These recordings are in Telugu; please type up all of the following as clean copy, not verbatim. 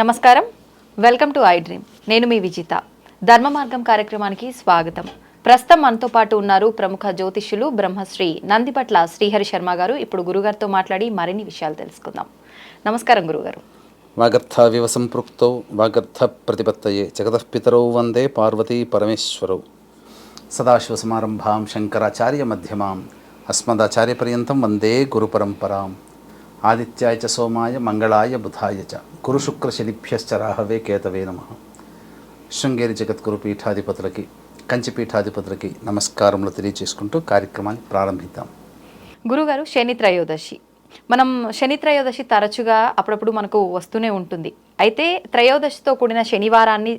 నమస్కారం, వెల్కమ్ టు ఐ డ్రీమ్. నేను మీ విజిత. ధర్మ మార్గం కార్యక్రమానికి స్వాగతం. ప్రస్తుతం మనతో పాటు ఉన్నారు ప్రముఖ జ్యోతిష్యులు బ్రహ్మశ్రీ నందిపట్ల శ్రీహరి శర్మ గారు. ఇప్పుడు గురుగారితో మాట్లాడి మరిన్ని విషయాలు తెలుసుకుందాం. నమస్కారం గురుగారు. వాగర్థావివ సంపృక్తౌ వాగర్థ ప్రతిపత్తయే జగతఃపితరౌ వందే పార్వతీ పరమేశ్వరౌ. సదాశివసమారంభాం శంకరాచార్య మధ్యమాం అస్మదాచార్యపర్యంతం వందే గురుపరంపరాం. ఆదిత్యాయ చ సోమాయ మంగళాయ బుధాయ చ గురుశుక్రశనిభ్యశ్చ రాహవే కేతవే నమః. శృంగేరి జగద్గురు పీఠాధిపతులకి, కంచి పీఠాధిపతులకి నమస్కారములు తెలియజేసుకుంటూ కార్యక్రమాన్ని ప్రారంభిద్దాం. గురుగారు, శని త్రయోదశి. మనం శని త్రయోదశి తరచుగా అప్పుడప్పుడు మనకు వస్తూనే ఉంటుంది. అయితే త్రయోదశితో కూడిన శనివారాన్ని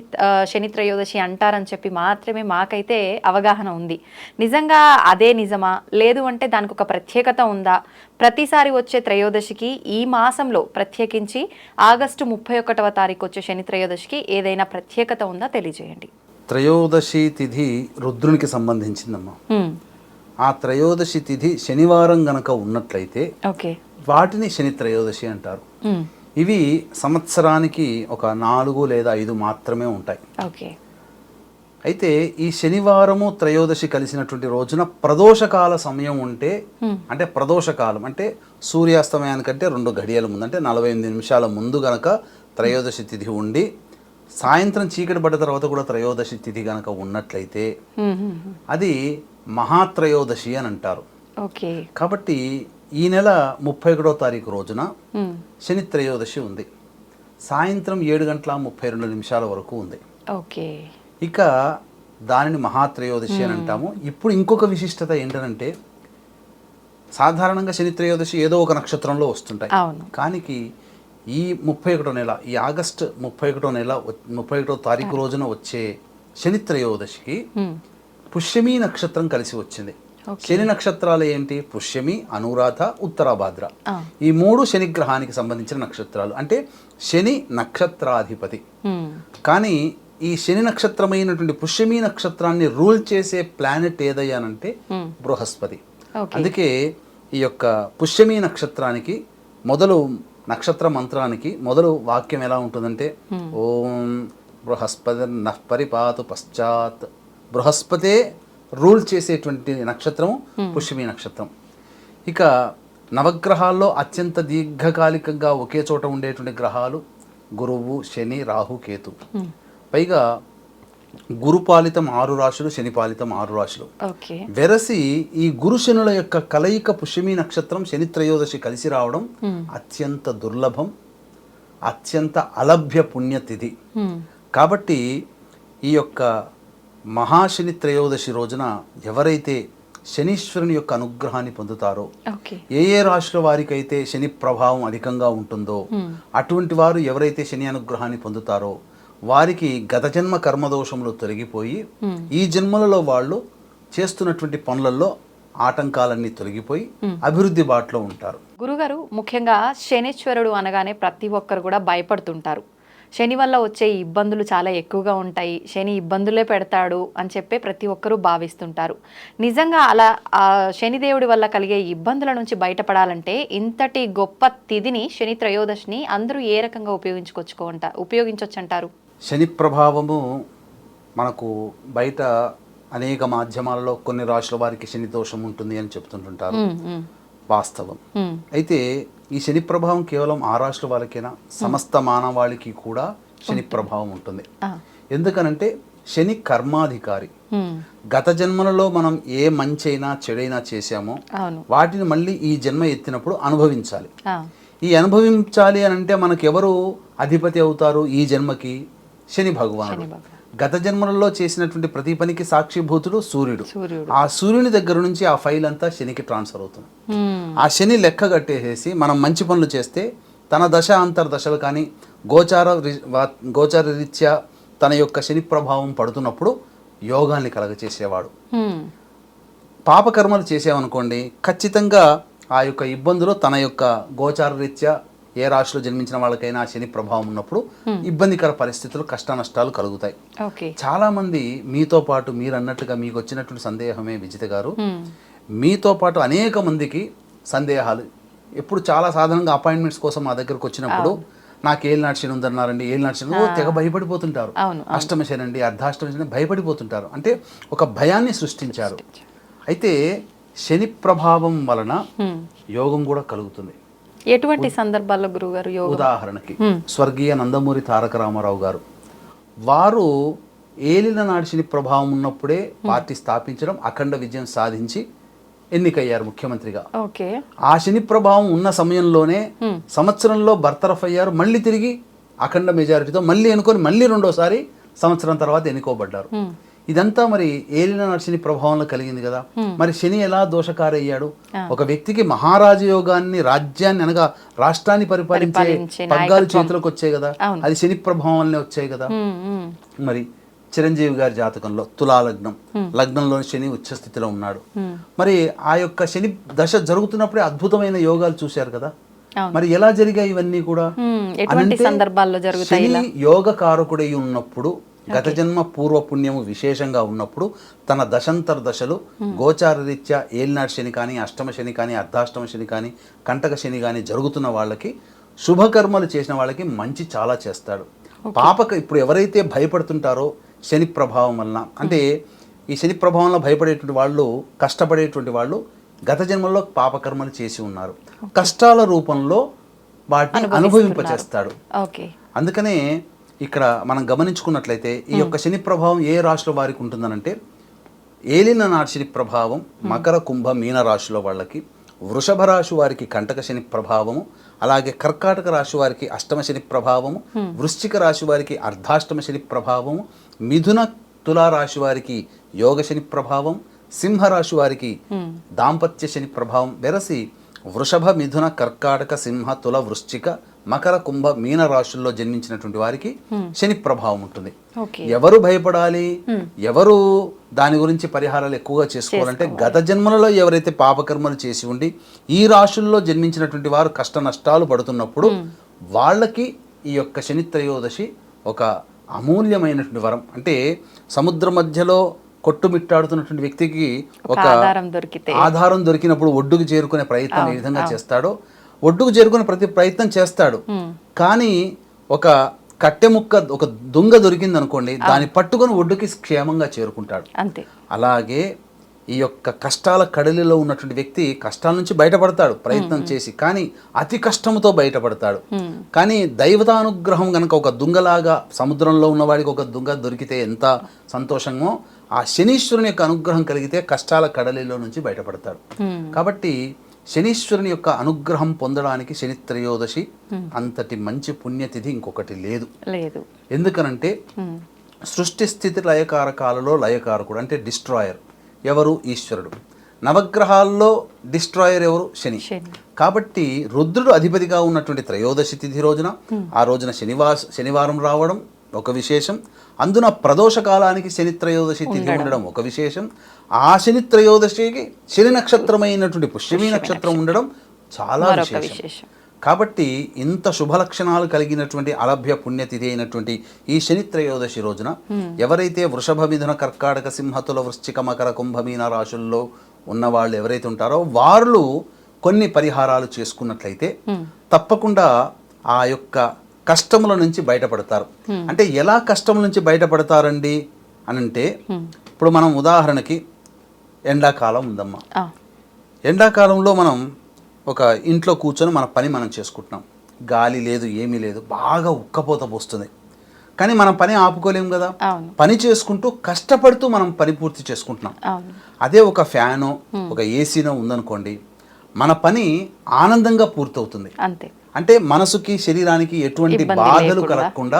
శని త్రయోదశి అంటారని చెప్పి మాత్రమే మాకైతే అవగాహన ఉంది. నిజంగా అదే నిజమా, లేదు అంటే దానికి ఒక ప్రత్యేకత ఉందా? ప్రతిసారి వచ్చే త్రయోదశికి ఈ మాసంలో ప్రత్యేకించి ఆగస్టు 31వ తారీఖు వచ్చే శని త్రయోదశికి ఏదైనా ప్రత్యేకత ఉందా? తెలియజేయండి. త్రయోదశి తిథి రుద్రునికి సంబంధించిందమ్మా. ఆ త్రయోదశి తిథి శనివారం గనక ఉన్నట్లయితే వాటిని శని త్రయోదశి అంటారు. ఇవి సంవత్సరానికి ఒక 4 లేదా 5 మాత్రమే ఉంటాయి. అయితే ఈ శనివారము త్రయోదశి కలిసినటువంటి రోజున ప్రదోషకాల సమయం ఉంటే, అంటే ప్రదోషకాలం అంటే సూర్యాస్తమయానికంటే 2 గడియల ముందు, అంటే 48 నిమిషాల ముందు గనక త్రయోదశి తిథి ఉండి సాయంత్రం చీకటి పడ్డ తర్వాత కూడా త్రయోదశి తిథి గనక ఉన్నట్లయితే అది మహాత్రయోదశి అని అంటారు. కాబట్టి ఈ నెల 31వ తారీఖు రోజున శని త్రయోదశి ఉంది. సాయంత్రం 7:32 వరకు ఉంది. ఇక దానిని మహాత్రయోదశి అని అంటాము. ఇప్పుడు ఇంకొక విశిష్టత ఏంటంటే, సాధారణంగా శని త్రయోదశి ఏదో ఒక నక్షత్రంలో వస్తుంటాయి. కానీ ఈ 31వ నెల, ఈ ఆగస్టు 31వ తారీఖు రోజున వచ్చే శని త్రయోదశికి పుష్యమి నక్షత్రం కలిసి వచ్చింది. శని నక్షత్రాలు ఏంటి? పుష్యమి, అనురాధ, ఉత్తరాభాద్ర. ఈ 3 శని గ్రహానికి సంబంధించిన నక్షత్రాలు. అంటే శని నక్షత్రాధిపతి. కానీ ఈ శని నక్షత్రమైనటువంటి పుష్యమి నక్షత్రాన్ని రూల్ చేసే ప్లానెట్ ఏదయ్యానంటే బృహస్పతి. అందుకే ఈ యొక్క పుష్యమి నక్షత్రానికి మొదలు నక్షత్ర మంత్రానికి మొదలు వాక్యం ఎలా ఉంటుందంటే, ఓం బృహస్పతి నః పరిపాతు పశ్చాత్. బృహస్పతే రూల్ చేసేటువంటి నక్షత్రం పుష్యమి నక్షత్రం. ఇక నవగ్రహాల్లో అత్యంత దీర్ఘకాలికంగా ఒకే చోట ఉండేటువంటి గ్రహాలు గురువు, శని, రాహు, కేతు. పైగా గురు పాలితం 6 రాశులు, శని పాలితం 6 రాశులు. వెరసి ఈ గురు శనుల యొక్క కలయిక పుష్యమి నక్షత్రం శని త్రయోదశి కలిసి రావడం అత్యంత దుర్లభం, అత్యంత అలభ్య పుణ్యతిథి. కాబట్టి ఈ యొక్క మహాశని త్రయోదశి రోజున ఎవరైతే శనీశ్వరుని యొక్క అనుగ్రహాన్ని పొందుతారో, ఏ రాశుల వారికైతే శని ప్రభావం అధికంగా ఉంటుందో అటువంటి వారు ఎవరైతే శని అనుగ్రహాన్ని పొందుతారో వారికి గత జన్మ కర్మదోషములు తొలగిపోయి ఈ జన్మలలో వాళ్ళు చేస్తున్నటువంటి పనులలో ఆటంకాలన్నీ తొలగిపోయి అభివృద్ధి బాటలో ఉంటారు. గురుగారు, ముఖ్యంగా శనీశ్వరుడు అనగానే ప్రతి ఒక్కరు కూడా భయపడుతుంటారు. శని వల్ల వచ్చే ఇబ్బందులు చాలా ఎక్కువగా ఉంటాయి, శని ఇబ్బందులే పెడతాడు అని చెప్పి ప్రతి ఒక్కరూ భావిస్తుంటారు. నిజంగా అలా శనిదేవుడి వల్ల కలిగే ఇబ్బందుల నుంచి బయటపడాలంటే ఇంతటి గొప్ప తిథిని, శని త్రయోదశిని అందరూ ఏ రకంగా ఉపయోగించవచ్చు అంటారు? శని ప్రభావము మనకు బయట అనేక మాధ్యమాలలో కొన్ని రాశుల వారికి శని దోషం ఉంటుంది అని చెప్తుంటుంటారు. వాస్తవం. అయితే ఈ శని ప్రభావం కేవలం ఆ రాశుల వాళ్ళకైనా, సమస్త మానవాళికి కూడా శని ప్రభావం ఉంటుంది. ఎందుకనంటే శని కర్మాధికారి. గత జన్మలలో మనం ఏ మంచైనా చెడైనా చేశామో వాటిని మళ్ళీ ఈ జన్మ ఎత్తినప్పుడు అనుభవించాలి. ఈ అనుభవించాలి అని అంటే మనకు ఎవరు అధిపతి అవుతారు ఈ జన్మకి? శని భగవానుడు. గత జన్మలలో చేసినటువంటి ప్రతి పనికి సాక్షిభూతుడు సూర్యుడు. ఆ సూర్యుని దగ్గర నుంచి ఆ ఫైల్ అంతా శనికి ట్రాన్స్ఫర్ అవుతుంది. ఆ శని లెక్క కట్టేసేసి మనం మంచి పనులు చేస్తే తన దశ అంతర్దశలు కానీ గోచార రీత్యా తన యొక్క శని ప్రభావం పడుతున్నప్పుడు యోగాన్ని కలగచేసేవాడు. పాపకర్మలు చేసామనుకోండి, ఖచ్చితంగా ఆ యొక్క ఇబ్బందులు తన యొక్క గోచార రీత్యా ఏ రాశిలో జన్మించిన వాళ్ళకైనా శని ప్రభావం ఉన్నప్పుడు ఇబ్బందికర పరిస్థితులు, కష్ట నష్టాలు కలుగుతాయి. చాలా మంది మీతో పాటు, మీరు అన్నట్టుగా మీకు వచ్చినటువంటి సందేహమే విజిత గారు, మీతో పాటు అనేక మందికి సందేహాలు ఎప్పుడు చాలా సాధారణంగా అపాయింట్మెంట్స్ కోసం మా దగ్గరకు వచ్చినప్పుడు నాకు ఏలినాటి శని ఉందన్నారండి, ఏలినాటి శని తెగ భయపడిపోతుంటారు. అవును, అష్టమ శని అండి, అర్ధాష్టమ శని భయపడిపోతుంటారు. అంటే ఒక భయాన్ని సృష్టించారు. అయితే శని ప్రభావం వలన యోగం కూడా కలుగుతుంది. ఎటువంటి సందర్భాల్లో గురుగారు యోగం? ఉదాహరణకి స్వర్గీయ నందమూరి తారక రామారావు గారు, వారు ఏలిన నాటి శని ప్రభావం ఉన్నప్పుడే పార్టీ స్థాపించడం, అఖండ విజయం సాధించి ఎన్నికయ్యారు ముఖ్యమంత్రిగా. ఓకే. ఆ శని ప్రభావం ఉన్న సమయంలోనే సంవత్సరంలో బర్తరఫ్ అయ్యారు. మళ్ళీ తిరిగి అఖండ మెజారిటీతో మళ్ళీ ఎన్నుకొని మళ్ళీ రెండోసారి సంవత్సరం తర్వాత ఎన్నుకోబడ్డారు. ఇదంతా మరి ఏలిన నాటి శని ప్రభావంలో కలిగింది కదా. మరి శని ఎలా దోషకారయ్యాడు? ఒక వ్యక్తికి మహారాజ యోగాన్ని, రాజ్యాన్ని అనగా రాష్ట్రాన్ని పరిపాలించే పగ్గాలు చేతులకు వచ్చాయి కదా, అది శని ప్రభావం వల్లనే వచ్చాయి కదా. మరి చిరంజీవి గారి జాతకంలో తులా లగ్నం, లగ్నంలో శని ఉచ్చస్థితిలో ఉన్నాడు. మరి ఆ యొక్క శని దశ జరుగుతున్నప్పుడే అద్భుతమైన యోగాలు చూశారు కదా. మరి ఎలా జరిగాయి ఇవన్నీ కూడా? సందర్భాల్లో జరుగుతాయి. శని యోగ కారకుడై ఉన్నప్పుడు, గత జన్మ పూర్వ పుణ్యము విశేషంగా ఉన్నప్పుడు తన దశంతర దశలు గోచార రీత్యా ఏలినాటి శని కానీ, అష్టమ శని కానీ, అర్ధాష్టమ శని కానీ, కంటక శని కానీ జరుగుతున్న వాళ్ళకి, శుభకర్మలు చేసిన వాళ్ళకి మంచి చాలా చేస్తాడు. పాపక ఇప్పుడు ఎవరైతే భయపడుతుంటారో శని ప్రభావం వలన, అంటే ఈ శని ప్రభావంలో భయపడేటువంటి వాళ్ళు, కష్టపడేటువంటి వాళ్ళు గత జన్మల్లో పాపకర్మలు చేసి ఉన్నారు. కష్టాల రూపంలో వాటిని అనుభవింపచేస్తాడు. అందుకనే ఇక్కడ మనం గమనించుకున్నట్లయితే ఈ యొక్క శని ప్రభావం ఏ రాశిలో వారికి ఉంటుందనంటే, ఏలిన నాటి శని ప్రభావం మకర, కుంభ, మీన రాశిలో వాళ్ళకి, వృషభ రాశి వారికి కంటక శని ప్రభావము, అలాగే కర్కాటక రాశి వారికి అష్టమ శని ప్రభావము, వృశ్చిక రాశి వారికి అర్ధాష్టమ శని ప్రభావము, మిథున తులా రాశి వారికి యోగ శని ప్రభావం, సింహరాశి వారికి దాంపత్య శని ప్రభావం. వెరసి వృషభ, మిథున, కర్కాటక, సింహ, తుల, వృశ్చిక, మకర, కుంభ, మీన రాశుల్లో జన్మించినటువంటి వారికి శని ప్రభావం ఉంటుంది. ఎవరు భయపడాలి, ఎవరు దాని గురించి పరిహారాలు ఎక్కువగా చేసుకోవాలంటే, గత జన్మలలో ఎవరైతే పాపకర్మలు చేసి ఉండి ఈ రాశుల్లో జన్మించినటువంటి వారు కష్ట నష్టాలు పడుతున్నప్పుడు వాళ్ళకి ఈ యొక్క శని త్రయోదశి ఒక అమూల్యమైనటువంటి వరం. అంటే సముద్ర మధ్యలో కొట్టుమిట్టాడుతున్నటువంటి వ్యక్తికి ఒక ఆధారం దొరికినప్పుడు ఒడ్డుకు చేరుకునే ప్రయత్నం ఏ విధంగా చేస్తాడో, ఒడ్డుకు చేరుకునే ప్రతి ప్రయత్నం చేస్తాడు. కానీ ఒక కట్టె ముక్క, ఒక దుంగ దొరికింది అనుకోండి, దాన్ని పట్టుకొని ఒడ్డుకి క్షేమంగా చేరుకుంటాడు. అంతే. అలాగే ఈ యొక్క కష్టాల కడలిలో ఉన్నటువంటి వ్యక్తి కష్టాల నుంచి బయటపడతాడు ప్రయత్నం చేసి, కానీ అతి కష్టంతో బయటపడతాడు. కానీ దైవతానుగ్రహం కనుక ఒక దుంగలాగా, సముద్రంలో ఉన్నవాడికి ఒక దుంగ దొరికితే ఎంత సంతోషమో, ఆ శనీశ్వరుని యొక్క అనుగ్రహం కలిగితే కష్టాల కడలిలో నుంచి బయటపడతాడు. కాబట్టి శనీశ్వరుని యొక్క అనుగ్రహం పొందడానికి శని త్రయోదశి అంతటి మంచి పుణ్యతిథి ఇంకొకటి లేదు. ఎందుకనంటే సృష్టి స్థితి లయకారకాలలో లయకారకుడు అంటే డిస్ట్రాయర్ ఎవరు? ఈశ్వరుడు. నవగ్రహాల్లో డిస్ట్రాయర్ ఎవరు? శని. కాబట్టి రుద్రుడు అధిపతిగా ఉన్నటువంటి త్రయోదశి తిథి రోజున, ఆ రోజున శనివారం రావడం ఒక విశేషం. అందున ప్రదోష కాలానికి శని త్రయోదశి తిథి ఉండడం ఒక విశేషం. ఆ శని త్రయోదశికి శని నక్షత్రమైనటువంటి పుష్యమి నక్షత్రం ఉండడం చాలా విశేషం. కాబట్టి ఇంత శుభ లక్షణాలు కలిగినటువంటి అలభ్య పుణ్యతిథి అయినటువంటి ఈ శని త్రయోదశి రోజున ఎవరైతే వృషభ, మిథున, కర్కాటక, సింహతుల, వృశ్చిక, మకర, కుంభమీన రాశుల్లో ఉన్నవాళ్ళు ఎవరైతే ఉంటారో వాళ్ళు కొన్ని పరిహారాలు చేసుకున్నట్లయితే తప్పకుండా ఆ యొక్క కష్టముల నుంచి బయటపడతారు. అంటే ఎలా కష్టముల నుంచి బయటపడతారండి అని అంటే, ఇప్పుడు మనం ఉదాహరణకి ఎండాకాలం ఉందమ్మా. ఎండాకాలంలో మనం ఒక ఇంట్లో కూర్చొని మన పని మనం చేసుకుంటున్నాం. గాలి లేదు, ఏమీ లేదు, బాగా ఉక్కపోత పోస్తుంది. కానీ మనం పని ఆపుకోలేము కదా. పని చేసుకుంటూ కష్టపడుతూ మనం పని పూర్తి చేసుకుంటున్నాం. అదే ఒక ఫ్యానో ఒక ఏసీనో ఉందనుకోండి, మన పని ఆనందంగా పూర్తవుతుంది. అంటే మనసుకి శరీరానికి ఎటువంటి బాధలు కలగకుండా,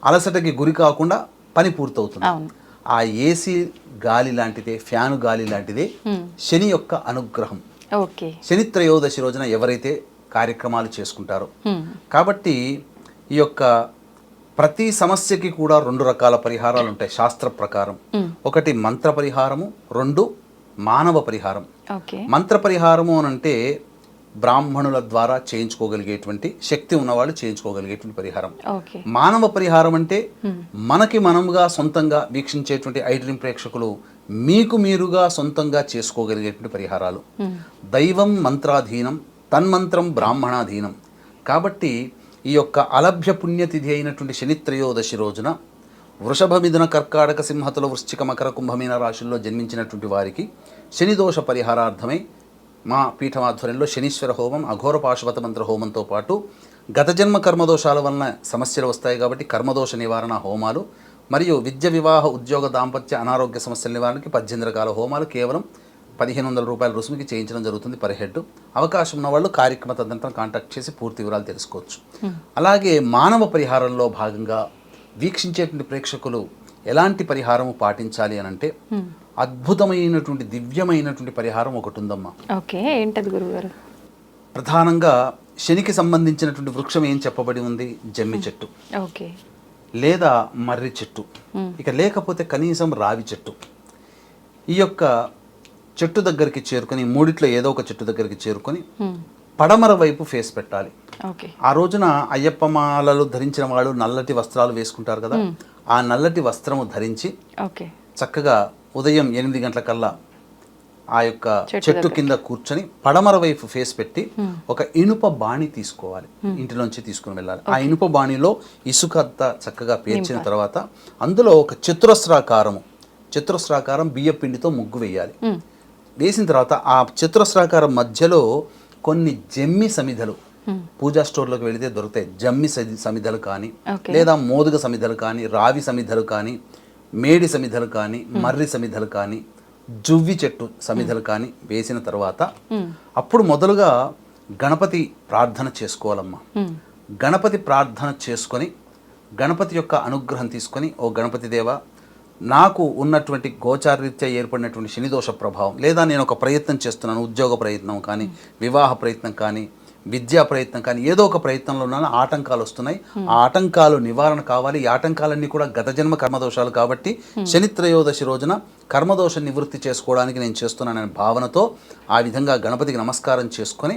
అలసటకి గురి కాకుండా పని పూర్తవుతుంది. ఆ ఏసీ గాలి లాంటిదే, ఫ్యాను గాలి లాంటిదే శని యొక్క అనుగ్రహం. శని త్రయోదశి రోజున ఎవరైతే కార్యక్రమాలు చేసుకుంటారో, కాబట్టి ఈ యొక్క ప్రతి సమస్యకి కూడా 2 రకాల పరిహారాలు ఉంటాయి శాస్త్ర ప్రకారం. ఒకటి మంత్ర పరిహారము, 2 మానవ పరిహారం. మంత్ర పరిహారము అని అంటే బ్రాహ్మణుల ద్వారా చేయించుకోగలిగేటువంటి శక్తి ఉన్నవాళ్ళు చేయించుకోగలిగేటువంటి పరిహారం. మానవ పరిహారం అంటే మనకి మనముగా సొంతంగా వీక్షించేటువంటి ఐడ్రీమ్ ప్రేక్షకులు మీకు మీరుగా సొంతంగా చేసుకోగలిగేటువంటి పరిహారాలు. దైవం మంత్రాధీనం, తన్మంత్రం బ్రాహ్మణాధీనం. కాబట్టి ఈ యొక్క అలభ్య పుణ్యతిథి అయినటువంటి శని త్రయోదశి రోజున వృషభ మిథున కర్కాటక సింహతుల వృశ్చిక మకర కుంభమీన రాశుల్లో జన్మించినటువంటి వారికి శని దోష పరిహారార్థమై మా పీఠం ఆధ్వర్యంలో శనీశ్వర హోమం, అఘోర పాశుపత మంత్ర హోమంతో పాటు గత జన్మ కర్మదోషాల వలన సమస్యలు వస్తాయి కాబట్టి కర్మదోష నివారణ హోమాలు మరియు విద్య, వివాహ, ఉద్యోగ, దాంపత్య, అనారోగ్య సమస్యల నివారణకి 18 రకాల హోమాలు కేవలం 1500 రూపాయల రుసుముకి చేయించడం జరుగుతుంది పర్ హెడ్. అవకాశం ఉన్న వాళ్ళు కార్యక్రమ తదనంతరం కాంటాక్ట్ చేసి పూర్తి వివరాలు తెలుసుకోవచ్చు. అలాగే మానవ పరిహారంలో భాగంగా వీక్షించేటువంటి ప్రేక్షకులు ఎలాంటి పరిహారము పాటించాలి అని అంటే అద్భుతమైనటువంటి దివ్యమైనటువంటి పరిహారం ఒకటి ఉందమ్మా. ఓకే, ఏంటది గురుగారు? ప్రధానంగా శనికి సంబంధించినటువంటి వృక్షం ఏం చెప్పబడి ఉంది? జమ్మి చెట్టు, ఓకే, లేదా మర్రి చెట్టు, ఇక లేకపోతే కనీసం రావి చెట్టు. ఈ యొక్క చెట్టు దగ్గరికి చేరుకొని, మూడిట్లో ఏదో ఒక చెట్టు దగ్గరికి చేరుకొని పడమర వైపు ఫేస్ పెట్టాలి. ఆ రోజున అయ్యప్ప మాలలు ధరించిన వాళ్ళు నల్లటి వస్త్రాలు వేసుకుంటారు కదా, ఆ నల్లటి వస్త్రము ధరించి చక్కగా ఉదయం 8 గంటలకల్లా ఆ యొక్క చెట్టు కింద కూర్చొని పడమర వైపు ఫేస్ పెట్టి ఒక ఇనుప బాణి తీసుకోవాలి, ఇంటిలోంచి తీసుకుని వెళ్ళాలి. ఆ ఇనుప బాణిలో ఇసుక అంతా చక్కగా పేర్చిన తర్వాత అందులో ఒక చతురస్రాకారం బియ్య పిండితో ముగ్గు వేయాలి. వేసిన తర్వాత ఆ చతురస్రాకారం మధ్యలో కొన్ని జమ్మి సమిధలు, పూజా స్టోర్లోకి వెళితే దొరుకుతాయి, జమ్మి సమిధలు కానీ, లేదా మోదుగ సమిధలు కానీ, రావి సమిధలు కానీ, మేడి సమిధలు కానీ, మర్రి సమిధలు కానీ, జువ్వి చెట్టు సమిధలు కానీ వేసిన తర్వాత అప్పుడు మొదలుగా గణపతి ప్రార్థన చేసుకోవాలమ్మా. గణపతి ప్రార్థన చేసుకొని గణపతి యొక్క అనుగ్రహం తీసుకొని, ఓ గణపతి దేవా, నాకు ఉన్నటువంటి గోచారరీత్యా ఏర్పడినటువంటి శనిదోష ప్రభావం, లేదా నేను ఒక ప్రయత్నం చేస్తున్నాను, ఉద్యోగ ప్రయత్నం కానీ, వివాహ ప్రయత్నం కానీ, విద్యా ప్రయత్నం కానీ, ఏదో ఒక ప్రయత్నంలో ఉన్నాను, ఆటంకాలు వస్తున్నాయి, ఆ ఆటంకాలు నివారణ కావాలి. ఈ ఆటంకాలన్నీ కూడా గత జన్మ కర్మదోషాలు కాబట్టి శని త్రయోదశి రోజున కర్మదోష నివృత్తి చేసుకోవడానికి నేను చేస్తున్నాననే భావనతో ఆ విధంగా గణపతికి నమస్కారం చేసుకొని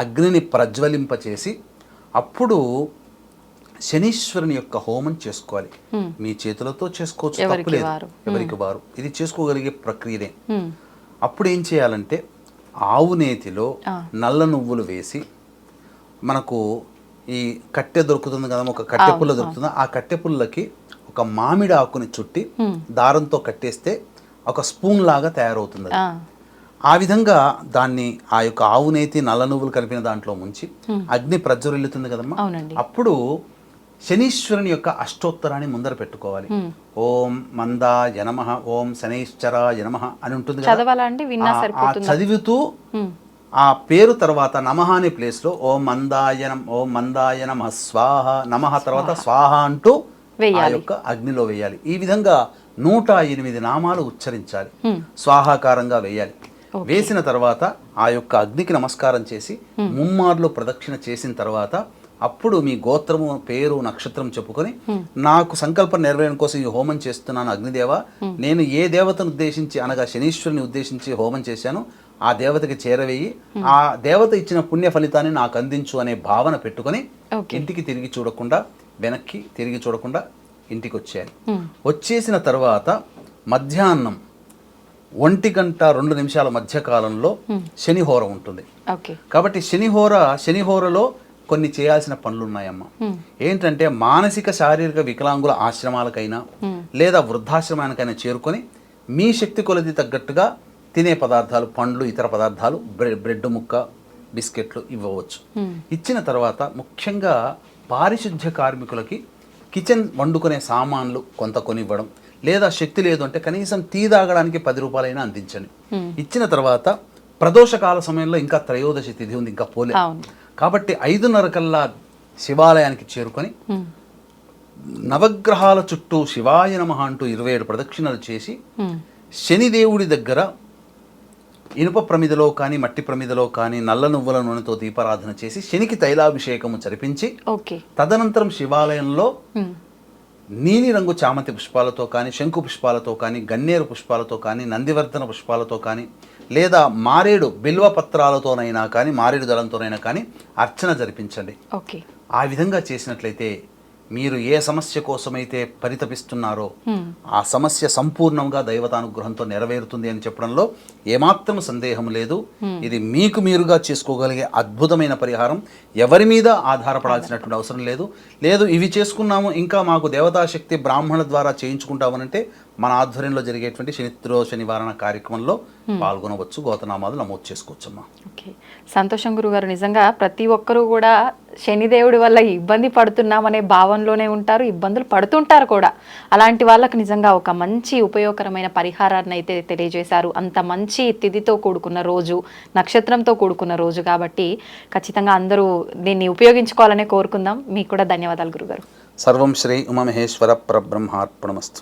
అగ్నిని ప్రజ్వలింపచేసి అప్పుడు శనీశ్వరుని యొక్క హోమం చేసుకోవాలి. మీ చేతులతో చేసుకోవచ్చు, తప్పులేదు, ఎవరికి వారు ఇది చేసుకోగలిగే ప్రక్రియనే. అప్పుడు ఏం చేయాలంటే ఆవు నేతిలో నల్ల నువ్వులు వేసి, మనకు ఈ కట్టె దొరుకుతుంది కదా, ఒక కట్టె పుల్ల దొరుకుతుంది, ఆ కట్టె పుల్లకి ఒక మామిడి ఆకుని చుట్టి దారంతో కట్టేస్తే ఒక స్పూన్ లాగా తయారవుతుంది. ఆ విధంగా దాన్ని ఆ యొక్క ఆవు నేతి నల్ల నువ్వులు కలిపిన దాంట్లో ముంచి అగ్ని ప్రజ్వరిల్లుతుంది కదమ్మా, అప్పుడు శనీశ్వరుని యొక్క అష్టోత్తరాన్ని ముందర పెట్టుకోవాలి. ఓం మందాయ నమః, ఓం శనైశ్చరాయ నమః అని ఉంటుంది కదా, చదువుతూ ఆ పేరు తర్వాత నమః అనే ప్లేస్లో ఓం మందాయ నమః స్వాహ, నమః తర్వాత స్వాహ అంటూ ఆ యొక్క అగ్నిలో వేయాలి. ఈ విధంగా 108 నామాలు ఉచ్చరించాలి, స్వాహాకారంగా వేయాలి. వేసిన తర్వాత ఆ యొక్క అగ్నికి నమస్కారం చేసి ముమ్మార్లు ప్రదక్షిణ చేసిన తర్వాత అప్పుడు మీ గోత్రము, పేరు, నక్షత్రం చెప్పుకొని, నాకు సంకల్పం నెరవేరడం కోసం ఈ హోమం చేస్తున్నాను అగ్నిదేవ, నేను ఏ దేవతను ఉద్దేశించి అనగా శనీశ్వరుని ఉద్దేశించి హోమం చేశాను ఆ దేవతకి చేరవేయి, ఆ దేవత ఇచ్చిన పుణ్య ఫలితాన్ని నాకు అందించు అనే భావన పెట్టుకొని ఇంటికి తిరిగి చూడకుండా, వెనక్కి తిరిగి చూడకుండా ఇంటికి వచ్చేయాలి. వచ్చేసిన తర్వాత మధ్యాహ్నం 1:02 మధ్య కాలంలో శనిహోర ఉంటుంది. కాబట్టి శనిహోరలో కొన్ని చేయాల్సిన పనులు ఉన్నాయమ్మా. ఏంటంటే మానసిక, శారీరక వికలాంగుల ఆశ్రమాలకైనా లేదా వృద్ధాశ్రమానికైనా చేరుకొని మీ శక్తి కొలది తగ్గట్టుగా తినే పదార్థాలు, పండ్లు, ఇతర పదార్థాలు, బ్రెడ్ ముక్క, బిస్కెట్లు ఇవ్వవచ్చు. ఇచ్చిన తర్వాత ముఖ్యంగా పారిశుద్ధ్య కార్మికులకి కిచెన్ వండుకునే సామాన్లు కొంత కొనివ్వడం, లేదా శక్తి లేదు అంటే కనీసం టీ తాగడానికి 10 రూపాయలైనా అందించండి. ఇచ్చిన తర్వాత ప్రదోషకాల సమయంలో ఇంకా త్రయోదశి తిథి ఉంది, ఇంకా పోలే, కాబట్టి 5:30 కల్లా శివాలయానికి చేరుకొని నవగ్రహాల చుట్టూ శివాయ నమః అంటూ 27 ప్రదక్షిణలు చేసి శనిదేవుడి దగ్గర ఇనుప ప్రమిదలో కానీ, మట్టి ప్రమిదలో కానీ నల్ల నువ్వుల నూనెతో దీపారాధన చేసి శనికి తైలాభిషేకము జరిపించి తదనంతరం శివాలయంలో నీలిరంగు చామంతి పుష్పాలతో కానీ, శంకు పుష్పాలతో కానీ, గన్నేరు పుష్పాలతో కానీ, నందివర్ధన పుష్పాలతో కానీ, లేదా మారేడు బిల్వ పత్రాలతోనైనా కానీ, మారేడు దళంతోనైనా కానీ అర్చన జరిపించండి. ఆ విధంగా చేసినట్లయితే మీరు ఏ సమస్య కోసమైతే పరితపిస్తున్నారో ఆ సమస్య సంపూర్ణంగా దైవతానుగ్రహంతో నెరవేరుతుంది అని చెప్పడంలో ఏమాత్రం సందేహం లేదు. ఇది మీకు మీరుగా చేసుకోగలిగే అద్భుతమైన పరిహారం. ఎవరి మీద ఆధారపడాల్సినటువంటి అవసరం లేదు ఇవి చేసుకున్నాము ఇంకా మాకు దేవతాశక్తి బ్రాహ్మణుల ద్వారా చేయించుకుంటామనంటే మన ఆధ్వర్యంలో జరిగేటువంటి శని నివారణ కార్యక్రమంలో పాల్గొనవచ్చు, గోతనామాలు నమోదు చేసుకోవచ్చమ్మా. ఓకే, సంతోషం గురుగారు. నిజంగా ప్రతి ఒక్కరూ కూడా శనిదేవుడి వల్ల ఇబ్బంది పడుతున్నామనే భావనలోనే ఉంటారు, ఇబ్బందులు పడుతుంటారు కూడా. అలాంటి వాళ్ళకు నిజంగా ఒక మంచి ఉపయోగకరమైన పరిహారాన్ని అయితే తెలియజేశారు. అంత మంచి తిథితో కూడుకున్న రోజు, నక్షత్రంతో కూడుకున్న రోజు కాబట్టి ఖచ్చితంగా అందరూ దీన్ని ఉపయోగించుకోవాలనే కోరుకుందాం. మీకు కూడా ధన్యవాదాలు గురుగారు. సర్వం శ్రీ ఉమామహేశ్వర పరబ్రహ్మార్పణమస్తు.